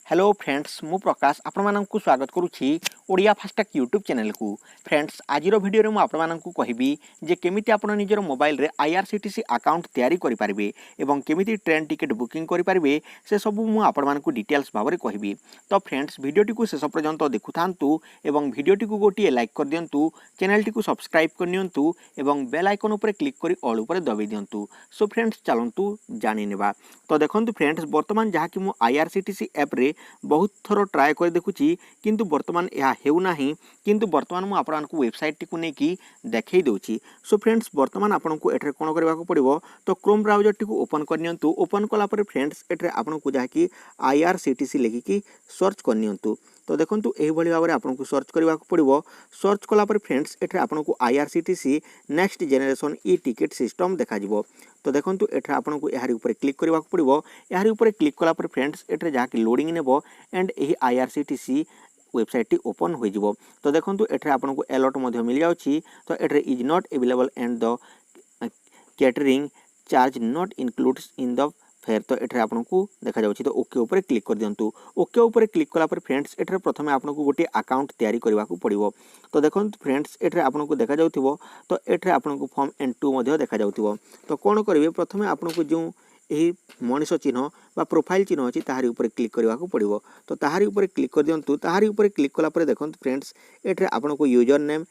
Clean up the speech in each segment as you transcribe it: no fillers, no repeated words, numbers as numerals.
Hello friends मु प्रकाश आपण मानकु स्वागत करुछि ओडिया फास्टैग यूट्यूब चैनल को। फ्रेंड्स आजिर वीडियो रे मु आपण मानकु कहिबी जे केमिति आपण निजर मोबाइल रे IRCTC अकाउंट तयारी करि पारिबे एवं केमिति ट्रेन टिकट बुकिंग करि पारिबे से सब मु आपण मानकु डिटेल्स भाबरे कहिबी। तो फ्रेंड्स वीडियो टी को शेष पर्यंत देखुथांतु एवं वीडियो टी को गोटिए लाइक कर दियंतु, चैनल टी को सब्सक्राइब कर नियंतु एवं बेल आइकन ऊपर क्लिक करी ऑल ऊपर दबाई दियंतु। सो फ्रेंड्स चलंतु जानि नेबा। तो देखंतु फ्रेंड्स वर्तमान जहा कि मु IRCTC ऐप रे बहुत थर ट्राए कर देखुची किंतु वर्तमान यह हेउना किंतु वर्तमान मु आपको वेबसाइट टी को नेकी देखै दउची। सो फ्रेंड्स वर्तमान आपको एठरे कोन करबा को पड़िबो तो क्रोम ब्राउजर टी को ओपन कर नियंतु। ओपन कला पर फ्रेंड्स एठरे आपको जहा कि IRCTC लिखिकी सर्च कर नियंतु। तो देखंतु एही भली भाबरे आपको सर्च करबा को पड़िबो। सर्च कला पर फ्रेंड्स एठरे आपको IRCTC next generation e ticket system देखा जिवो। तो देखंतु एठरे आपको यारी ऊपर क्लिक करबा को पड़िबो। यारी ऊपर क्लिक कला पर फ्रेंड्स एठरे जहा कि लोडिंग नेबो एंड एही IRCTC वेबसाइट टी ओपन हो जिवो। तो देखंतु एठरे आपको अलर्ट मध्ये मिल जाउची। तो एठरे is not available and the catering charge not includes in the fare. तो एठरे आपको देखा जाउची। तो ओके ऊपर क्लिक कर दियंतु। ओके ऊपर क्लिक कला पर फ्रेंड्स एठरे प्रथमे आपको गोटे अकाउंट तयारी करबा को पड़िबो। तो देखंतु फ्रेंड्स एठरे आपको देखा जाउथिबो। तो एठरे आपको फॉर्म एंड 2 मध्ये देखा जाउथिबो। तो कोन करिवे प्रथमे आपको जो यही मनीष चिन्ह बा प्रोफाइल चिन्ह अच्छी ताहारी ऊपर क्लिक करबा को पड़िबो। तो ताहारी ऊपर क्लिक कर दियंतु। ताहारी ऊपर क्लिक कला पर देखंतु फ्रेंड्स एठरे आपको यूजर नेम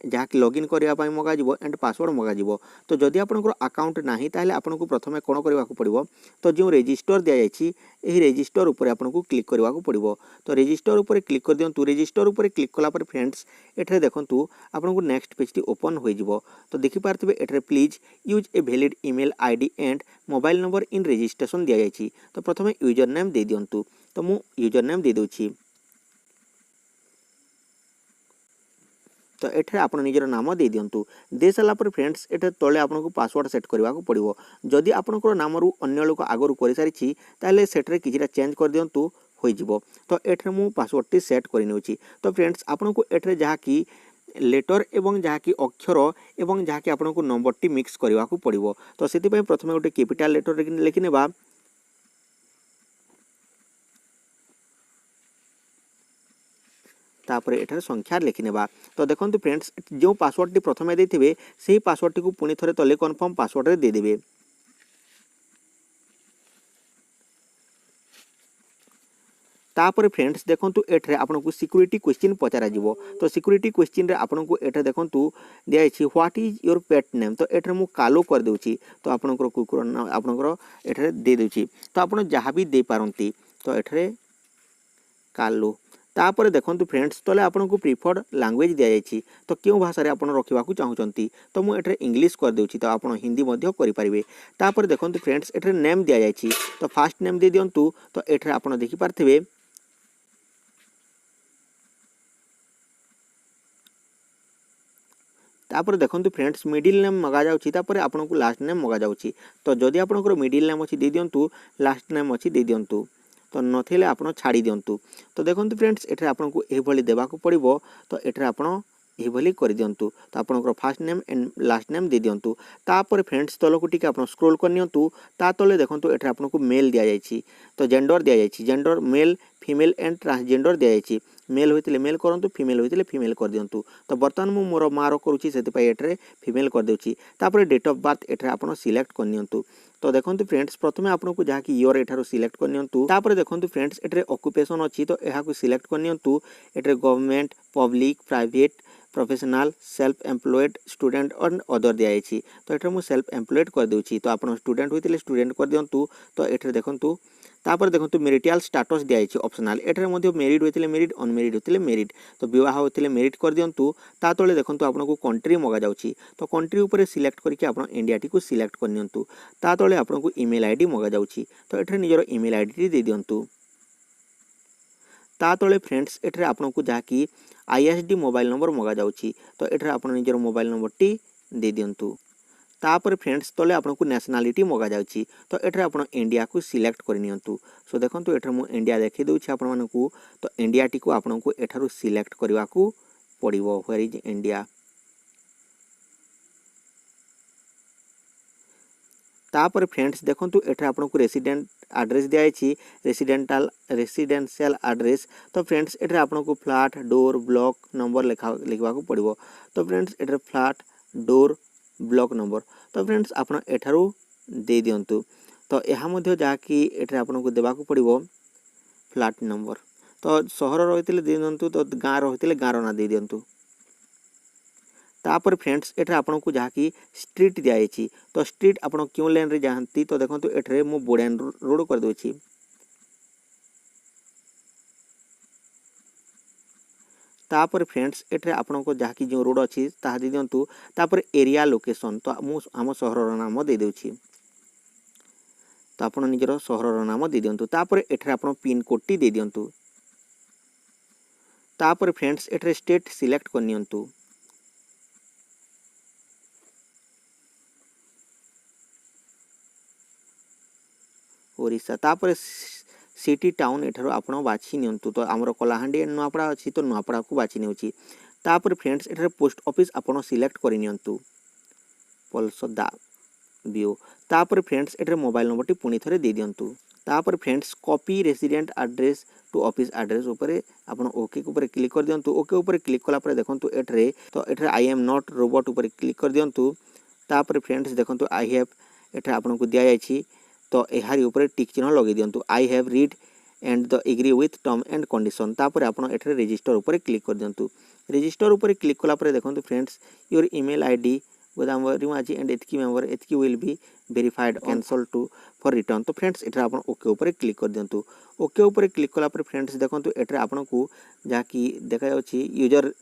जहाँ कि लॉगिन करने मगा जीवो एंड पासवर्ड मगा जीवो। तो जदि आपनकर अकाउंट नाही ताहले आपनको प्रथमे कोन करबा को पड़िबो तो जो रजिस्टर दिया जायछि एही रजिस्टर ऊपर आपनको क्लिक करबा को पड़िबो। तो रजिस्टर ऊपर क्लिक कर दियंतु। रजिस्टर ऊपर क्लिक कला पर फ्रेंड्स एठरे देखंतु आपनको नेक्स्ट पेज टी ओपन हो जिवो। तो देखि पारथिबे एठरे please use a valid email ID and mobile number in registration दिया जायछि। तो प्रथमे यूजर नेम दे दियंतु। तो मु यूजर नेम दे दोछि। तो एठरे आपण निजर नाम दे दियंतु। दे साला पर फ्रेंड्स एठरे तळे आपनको पासवर्ड सेट करबा को पड़िबो। जदि आपनकर नाम रु अन्य लोक आगरु करि सारिछि ताले सेठरे किछिटा चेंज कर दियंतु होई जिवो। तो एठरे मु पासवर्ड टी सेट करि नेउछि। तो फ्रेंड्स आपनको एठरे जहा कि लेटर एवं जहा कि अक्षर एवं जहा कि आपनको नंबर टी मिक्स करबा को पड़िबो। तो सेति पय प्रथमे गोटे कैपिटल लेटर लिखि नेबा। तापर एठारे संख्या लिखि नेबा। तो देखंतु फ्रेंड्स जो पासवर्ड टी प्रथमे देथिबे सेही पासवर्ड टी को पुनी थरे तले कन्फर्म पासवर्ड रे दे देबे। तापर फ्रेंड्स देखंतु एठरे आपनको सिक्योरिटी क्वेश्चन पचारा जिवो। तो सिक्योरिटी क्वेश्चन रे आपनको एठरे देखंतु दिया छि what is your pet name. तो एठरे मु कालो कर देउछि। तो आपनकर कुकुर नाम आपनकर एठरे दे देउछि। तो आपण जहा भी दे पारंती। तो एठरे कालो। तापर देखंतु फ्रेंड्स तले आपनको प्रिफर्ड लैंग्वेज दिया जायछि। तो क्यों भाषा रे आपण रखिबा को चाहुचंती। तो मु एठरे इंग्लिश कर देउछि। तो आपण हिंदी मध्य करि परिबे। तापर देखंतु फ्रेंड्स एठरे नेम दिया जायछि। तो फर्स्ट नेम दे दियंतु। तो एठरे आपण देखि पारथिबे तापर देखंतु फ्रेंड्स मिडिल नेम मगा जाउछि। तापर आपनको लास्ट नेम मगा जाउछि। तो जदि आपनकर मिडिल नेम अछि दे दियंतु, लास्ट नेम अछि दे दियंतु। तो नथिले आपण छाड़ी दियंतु। तो देखंतु फ्रेंड्स एठरे आपनको एही भली देबा को पड़िबो। तो एठरे आपण एही भली कर दियंतु। तो आपनकर first name and last name दे दियंतु। तापर फ्रेंड्स तलको टिके आपण स्क्रॉल कर नियंतु। ता तले देखंतु एठरे आपनको मेल दिया जायछि। तो जेंडर दिया जायछि। Gender male female and transgender दिया जायछि। मेल होइतिले मेल करंतु, फीमेल होइतिले फीमेल कर दियंतु। तो बर्तमान मु मोर मारो करूछि सेति पय एठरे फीमेल कर देउछि। तापर डेट ऑफ बर्थ एठरे आपण सिलेक्ट कर नियंतु। तो देखंतु फ्रेंड्स प्रथमे आपनको जहा कि ईयर एठारो सिलेक्ट कर नियंतु। तापर देखंतु फ्रेंड्स एठरे ऑक्युपेशन अछि। तो एहा को सिलेक्ट कर नियंतु। एठरे government, public, private, professional, self employed, student और अदर दिया जायछि। तो एठरे मु सेल्फ एम्प्लॉयड कर देउछि। तो आपण स्टूडेंट होइतिले स्टूडेंट कर दियंतु। तो एठरे देखंतु तापर देखंतु मैरिटल स्टेटस दिया जायछि ऑप्शनल। एठरे मध्ये मैरिड होइतिले मैरिड, अनमैरिड होइतिले मैरिड। तो विवाह होइतिले मैरिड कर दियंतु। ता तळे देखंतु आपनको कंट्री मगा जाउछि। तो कंट्री ऊपर सिलेक्ट करके आपण इंडिया टी को सिलेक्ट कर नियंतु। ता तळे आपनको ईमेल आईडी मगा जाउछि। तो एठरे निजर ईमेल आईडी टी दे दियंतु। ता तळे फ्रेंड्स एठरे आपनको जहा कि ISD मोबाइल नंबर मगा जाउछि। तो एठरे आपण निजर मोबाइल नंबर टी दे दियंतु। तापर फ्रेंड्स तले आपनको नेशनलिटी मगा जाउछि। तो एठरे आपण इंडिया को सिलेक्ट कर नियंतु। सो देखंतु एठरे मु इंडिया देखि दउछि आपण मानकु। तो इंडिया टी को आपनको एठारु सिलेक्ट करबा को पड़िबो। Where is India. तापर फ्रेंड्स देखंतु एठरे आपनको रेसिडेंट एड्रेस दिया जायछि रेसिडेंशियल एड्रेस। तो फ्रेंड्स एठरे आपनको फ्लैट डोर ब्लॉक नंबर लिखवा को पड़िबो। तो फ्रेंड्स एठरे फ्लैट डोर ब्लॉक नंबर तो फ्रेंड्स आपण एठारू दे दियंतु। तो यह मध्य जहाँकि एठरे आपनको देबा को पड़िबो फ्लैट नंबर। तो सहर रहितले दे दियंतु तो गाँ रहितले गाँर ना दे दियंतु। तापर फ्रेंड्स एठरे आपनको जहाँकि स्ट्रीट दिया जायछि तो स्ट्रीट आपण क्यों लाइन रे जाहंती तो देखंतु एठरे मु बोड़ियान रोड कर दोछि। तापर फ्रेंड्स एठरे आपनको जहाँकि जो रोड अछि ताहा दे दियंतु। तापर एरिया लोकेशन तो मु आम सहरर नाम दे देउछि। तो आपण निजर सहरर नाम दे दियंतु। तापर एठरे आपण पिन कोड टी दे दियंतु। तापर फ्रेंड्स एठरे स्टेट सिलेक्ट कर नियंतु। ओडिशा तापर सिटी टाउन एठारो आपण बाछि नियंतु। तो हमर कलाहांडी नुआपड़ा अछि तो नुआपड़ा को बाछि नेउछि। तापर फ्रेंड्स एठारे पोस्ट ऑफिस आपण सिलेक्ट करि नियंतु पलसदा बियो। तापर फ्रेंड्स एठारे मोबाइल नंबर टी पुनी थरे दे दियंतु। तापर friends copy resident address to office address ऊपर आपण ओके ऊपर क्लिक कर दियंतु। ओके ऊपर क्लिक कला पर देखंतु एठारे तो एठारे आई एम नॉट रोबोट ऊपर क्लिक कर दियंतु। तापर फ्रेंड्स देखंतु आई हैव एठारे आपण को दिया जायछि तो एहारी ऊपर टिक चिन्ह लगे दियंतु। I have read and the agree with term and condition. तापर आपण एठारे रजिस्टर ऊपर क्लिक कर दियंतु। रजिस्टर ऊपर क्लिक कला पर देखंतु फ्रेंड्स योर ईमेल आईडी गोदामरी एंड एतकी मेंबर एतकी will be verified cancel to for return. तो फ्रेंड्स एठारे आपण ओके ऊपर क्लिक कर दियंतु। ओके ऊपर क्लिक कला पर फ्रेंड्स देखंतु एठारे आपण को जाकी देखा जाउछि यूजर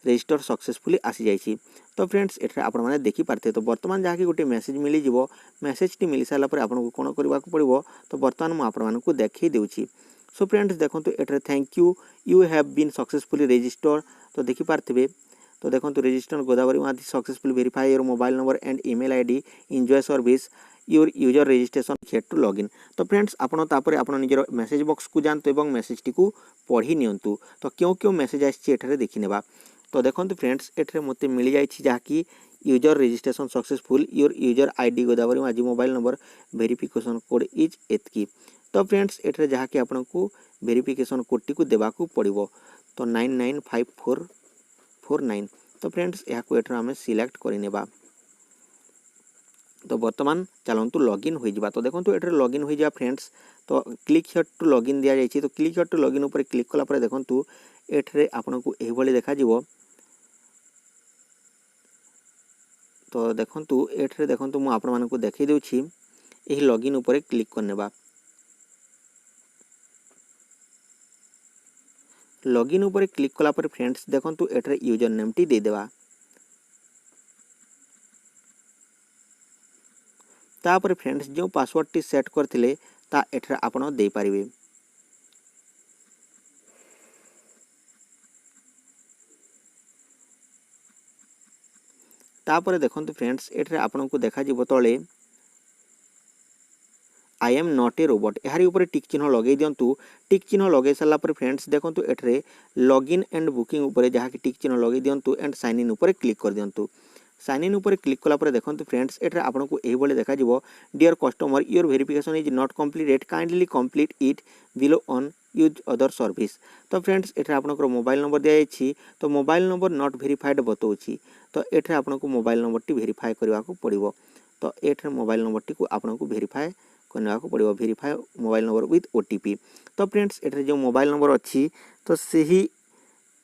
रजिस्टर सक्सेसफुली आसी जाइछि। तो फ्रेंड्स एठारे आपण माने देखि पारते। तो वर्तमान जहाँकि गोटे मेसेज मिली जिवो मेसेज टी मिली सारा पर आपन को कोन करबा को पड़िबो तो वर्तमान मु आपण मानकु देखि देउछि। सो फ्रेंड्स देखंतु एठारे thank you you have been successfully registered. तो देखि पारथिबे तो देखंतु रजिस्टर गोदावरी माथि successfully verify your mobile number and email ID enjoy service your user registration here to login. तो फ्रेंड्स आपण तापर आपण निजर मेसेज बॉक्स को जानतु एवं मेसेज टी को पढ़ी नियंतु। तो क्यों क्यों मेसेज आछि एठारे देखि नेबा। तो देखंतु फ्रेंड्स एठारे मते मिली जाइछि जहाँकि user registration successful your user ID गोदावरी माझी mobile number verification code is एतकी। तो फ्रेंड्स एठारे जहाँकि आपनको वेरिफिकेशन कोड टी को देबा को पड़िबो तो 995449। तो फ्रेंड्स या को एठारे हमें सिलेक्ट करि नेबा। तो वर्तमान चलंतु लॉगिन हो जिबा। तो देखंतु एठारे लॉगिन हो जिबा फ्रेंड्स। तो क्लिक हियर टू लॉगिन दिया जाइछि। तो क्लिक हियर टू लॉगिन ऊपर क्लिक कला पर देखंतु एठारे आपनको एही भली देखा जिवो। तो देखंतु एठारे देखंतु मु आपण मानकु देखै देउछि एही लॉगिन ऊपर क्लिक करनेबा। लॉगिन ऊपर क्लिक कला पर फ्रेंड्स देखंतु एठारे यूजर नेम टी दे देबा। तापर फ्रेंड्स जो पासवर्ड टी सेट करथिले ता एठारे आपण दे पारिबे। तापर देखंतु फ्रेंड्स एठारे आपनको देखा जिवो तळे आई एम नॉट ए रोबोट यार ऊपर टिक चिन्ह लगे दियंतु। टिक चिन्ह लगे सारा पर फ्रेंड्स देखंतु एठारे लॉगिन एंड बुकिंग ऊपर जहाँ की टिक चिन्ह लगे दियंतु एंड साइन इन ऊपर क्लिक कर दियंतु। साइन इन ऊपर क्लिक कला पर देखंतु फ्रेंड्स एठारे आपनको एही भली देखा जिवो dear customer your verification is not completed kindly complete it below on use other service. तो फ्रेंड्स एठारे आपनको मोबाइल नंबर दिया जायछि। तो मोबाइल नंबर नॉट वेरीफाइड बतौछि। तो एठारे आपनको मोबाइल नंबर टी वेरीफाई करबा को पड़िबो। तो एठारे मोबाइल नंबर टी को आपनको वेरीफाई करने को पड़िबो। Verify mobile number with OTP. तो फ्रेंड्स एठारे जो मोबाइल नंबर अच्छी तो सही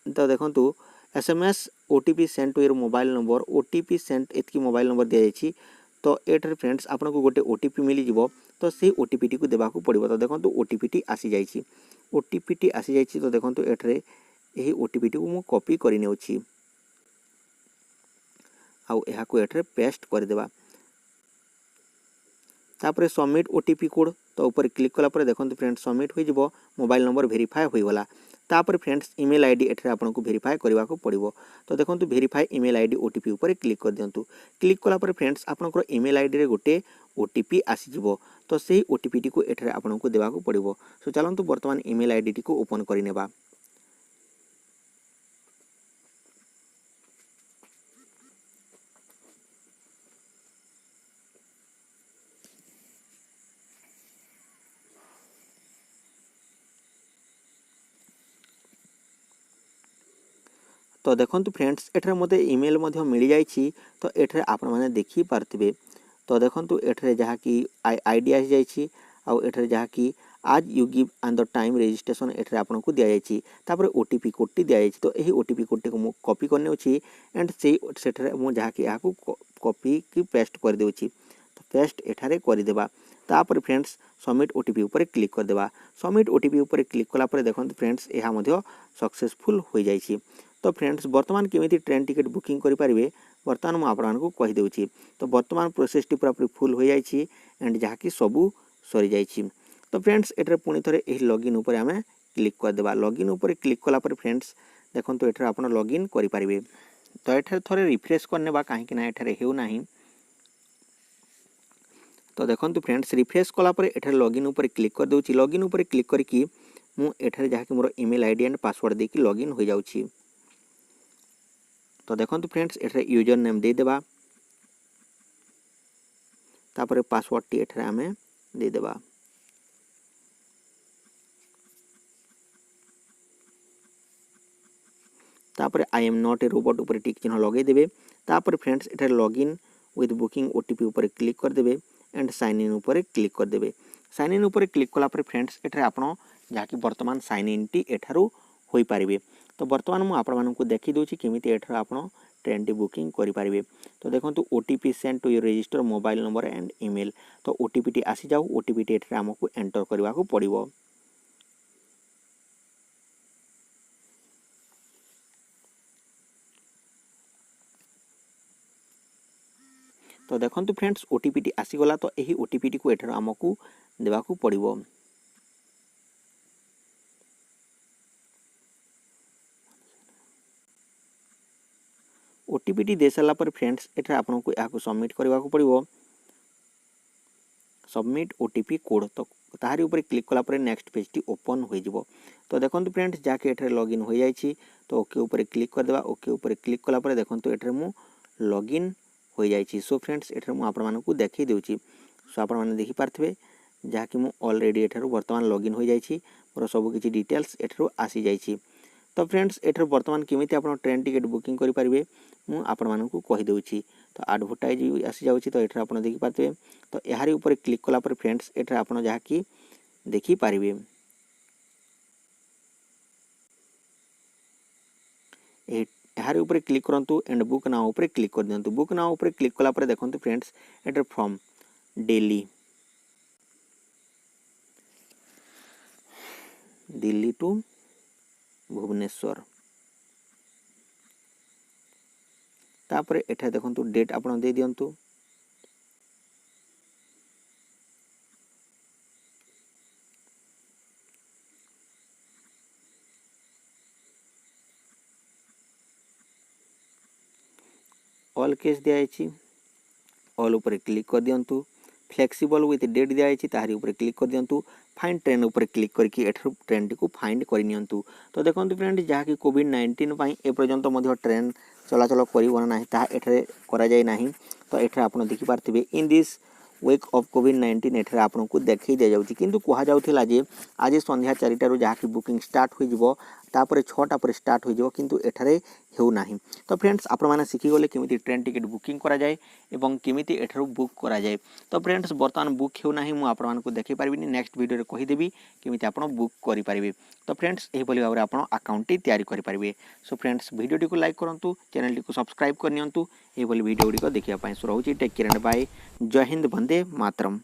तो देखंतु SMS OTP send to your mobile number OTP send एतकी मोबाइल नंबर दिया जायछि। तो एठारे फ्रेंड्स आपनको गोटे ओटीपी मिली जिवो। तो सही ओटीपी टी को देबा को पड़िबो। तो देखंतु ओटीपी टी आसी जायछि। ओटीपी टी आसी जायछि। तो देखंतु एठारे एही ओटीपी टी को मु कॉपी करि नेउछि आ एहा को एठारे पेस्ट कर देबा। तापर सबमिट ओटीपी कोड तो ऊपर क्लिक कला पर देखंतु फ्रेंड्स सबमिट हो जिवो मोबाइल नंबर वेरीफाई होई गला। तापर फ्रेंड्स ईमेल आईडी एठारे आपनको वेरीफाई करबा को पड़िबो। तो देखंतु वेरीफाई ईमेल आईडी ओटीपी ऊपर क्लिक कर दियंतु। क्लिक कला पर फ्रेंड्स आपनकर ईमेल आईडी रे गोटे ओटीपी आसी जिवो। तो सेही ओटीपी टी को एठारे आपनको देबा को पड़िबो। सो चलंतु वर्तमान ईमेल आईडी टी को ओपन करि नेबा। तो देखो फ्रेंड्स एठारे मते ईमेल मध्य मिल जाइछि तो एठारे आपण माने देखि पारथिबे। तो देखो एठारे जहा कि आईडी आसी जाइछि आ एठारे जहा कि आज you give and the time registration एठारे आपन को दिया जाइछि। तापर ओटीपी कोड टी दिया जाइछि। तो एही ओटीपी कोड टी को मु कॉपी करने अछि एंड सेठारे मु जहा कि याकू कॉपी की पेस्ट कर देउछि। तो पेस्ट एठारे कर देबा। तापर फ्रेंड्स सबमिट ओटीपी ऊपर क्लिक कर देबा। सबमिट ओटीपी ऊपर क्लिक कला पर देखो फ्रेंड्स यह मध्य सक्सेसफुल हो जाइछि। तो फ्रेंड्स वर्तमान केमिति ट्रेन टिकट बुकिंग करि परिबे वर्तमान मु आपन को कहि देउछि। तो वर्तमान प्रोसेस टी पूरा फुल हो जाइछि एंड जहा कि सबु सरी जाइछि। तो फ्रेंड्स एठारे पुणी थरे एही लॉगिन ऊपर आमे क्लिक कर देबा। लॉगिन ऊपर क्लिक कला पर फ्रेंड्स देखो एठारे आपन लॉगिन करि परिबे। तो एठारे थरे रिफ्रेश करनेबा काहे कि ना एठारे हेउ नाही। तो देखो फ्रेंड्स रिफ्रेश कला पर एठारे लॉगिन ऊपर क्लिक कर देउछि। लॉगिन ऊपर क्लिक करके मु एठारे जहा कि मोर ईमेल आईडी एंड पासवर्ड देकी लॉगिन हो जाउछि। तो देखो फ्रेंड्स एठारे यूजर नेम दे देबा। तापर पासवर्ड टी एठारे आमे दे देबा। तापर I am not a robot ऊपर टिक चिन्ह लगे देबे। तापर फ्रेंड्स एठारे लॉगिन विथ बुकिंग ओटीपी ऊपर क्लिक कर देबे एंड साइन इन ऊपर क्लिक कर देबे। साइन इन ऊपर क्लिक कला पर फ्रेंड्स एठारे आपण जहा कि वर्तमान साइन इन टी एठारू होई परिबे। तो वर्तमान मु आपण मानन को देखि दोछि केमिति एठारू आपण ट्रेन टी बुकिंग करि परिबे। तो देखंतु OTP send to your register mobile number and email. तो ओटीपी टी आसी जाऊ। ओटीपी टी एठारे हमकु एंटर करबा को पड़िबो। तो देखंतु फ्रेंड्स ओटीपी टी आसी गला। तो एही ओटीपी टी को एठारो हमकु देबा को पड़िबो। ओटीपी टी दे साला पर फ्रेंड्स एठारे आपन को याकू सबमिट करबा को पड़िबो। Submit OTP code. तो ताहारी ऊपर क्लिक कला पर नेक्स्ट पेज टी ओपन हो जिवो। तो देखंतु फ्रेंड्स जाके एठारे लॉगिन हो जाइछि। तो ओके ऊपर क्लिक कर देबा। ओके ऊपर क्लिक कला पर देखंतु एठारे मु लॉगिन हो जाइछि। सो फ्रेंड्स एठारे मु आपण मानकु देखि देउछि। सो आपण माने देखि पारथिबे जहा कि मु ऑलरेडी एठारे वर्तमान लॉगिन हो जाइछि। मोर सब किछि डिटेल्स एठारे आसी जाइछि। तो फ्रेंड्स एठारे वर्तमान केमिति आपण ट्रेन टिकट बुकिंग करि परिबे मु आपण मानकु कहि देउछि। तो एडवर्टाइज आसी जाउछि। तो एठारे आपण देखि पारथिबे। तो एहारी ऊपर क्लिक कला पर फ्रेंड्स एठारे आपण जहा कि देखि पारिबे। एहारी ऊपर क्लिक करंतु एंड बुक नाउ ऊपर क्लिक कर दियंतु। बुक नाउ ऊपर क्लिक कला पर देखंतु फ्रेंड्स एठारे फ्रॉम दिल्ली टू भुवनेश्वर। तापर एठा देखंतु डेट आपण दे दियंतु। ऑल केस दिया जायछि। ऑल ऊपर क्लिक कर दियंतु। फ्लेक्सिबल विथ डेट दिया जायछि। ताहारी ऊपर क्लिक कर दियंतु। फाइंड ट्रेन ऊपर क्लिक करके एठर ट्रेन टी को फाइंड कर नियंतु। तो देखंतु फ्रेंड जहा कि कोविड-19 पई ए पर्यंत मध्य ट्रेन चलाचल करिवना नाही ता एठरे करा जाय नाही। तो एठरे आपण देखि पारथिबे इन दिस वेक ऑफ कोविड-19 एठरे आपण को देखि दे जाउछि। किंतु कहा जाउथिला जे आज संध्या 4 रु जहा कि बुकिंग स्टार्ट होई जिवो तापर 6टा पर स्टार्ट होई जिवो किंतु एठरे हेउ नाही। तो फ्रेंड्स आपण माने सिखि गले केमिति ट्रेन टिकट बुकिंग करा जाय एवं केमिति एठरो बुक करा जाय। तो फ्रेंड्स वर्तमान बुक हेउ नाही मु आपण मानकु देखि पारबिनी नेक्स्ट वीडियो रे कहि देबी केमिति आपण बुक करि पारिबे। तो फ्रेंड्स एही बोली भाबरे आपण अकाउंट टी तयारी करि पारिबे। सो फ्रेंड्स वीडियो टी को लाइक करंतु चैनल टी को सब्सक्राइब कर नियंतु। एही बोली वीडियो गुडी को देखिया पई सो रहउची टेक केयर एंड बाय। जय हिंद वंदे मातरम।